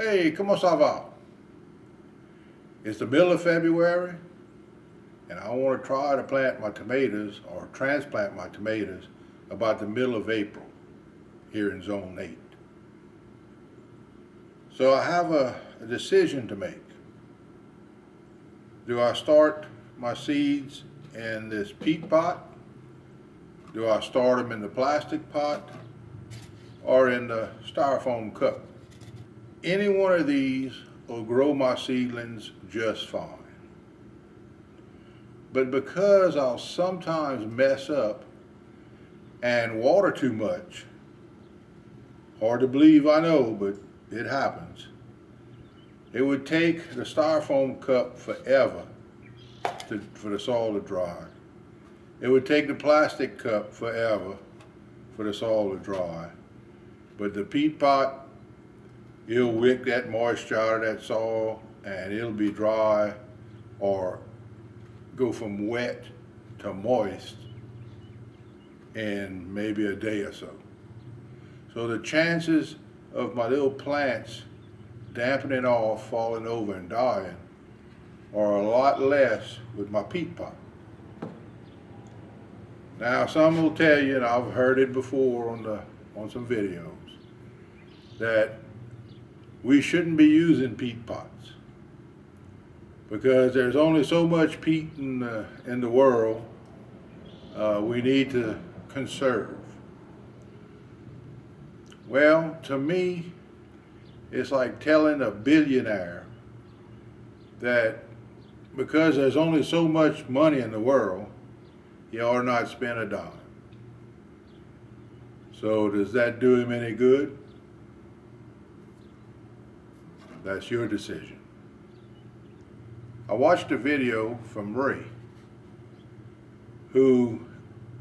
Hey, comment ça va? It's the middle of February, and I want to try to plant my tomatoes or transplant my tomatoes about the middle of April here in Zone 8. So I have a decision to make. Do I start my seeds in this peat pot? Do I start them in the plastic pot or in the styrofoam cup? Any one of these will grow my seedlings just fine. But because I'll sometimes mess up and water too much, hard to believe, I know, but it happens, it would take the styrofoam cup forever for the soil to dry. It would take the plastic cup forever for the soil to dry. But the peat pot, it'll wick that moisture out of that soil and it'll be dry or go from wet to moist in maybe a day or so. So the chances of my little plants dampening off, falling over and dying are a lot less with my peat pot. Now some will tell you, and I've heard it before on some videos, that we shouldn't be using peat pots because there's only so much peat in the world. We need to conserve. Well, to me, it's like telling a billionaire that because there's only so much money in the world, you ought not spend a dime. So does that do him any good? That's your decision. I watched a video from Ray who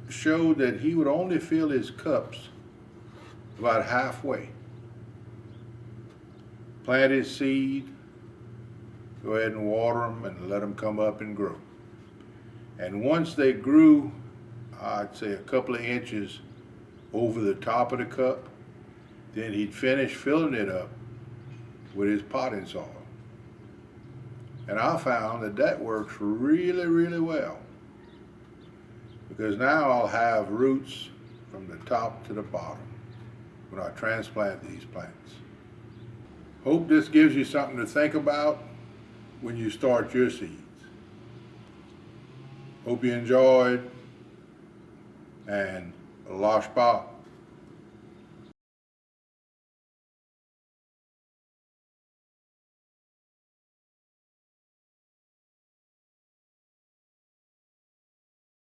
showed that he would only fill his cups about halfway. Plant his seed, go ahead and water them and let them come up and grow. And once they grew, I'd say a couple of inches over the top of the cup, then he'd finish filling it up with his potting soil. And I found that that works really, really well, because now I'll have roots from the top to the bottom when I transplant these plants. Hope this gives you something to think about when you start your seeds. Hope you enjoyed, and lâche pas.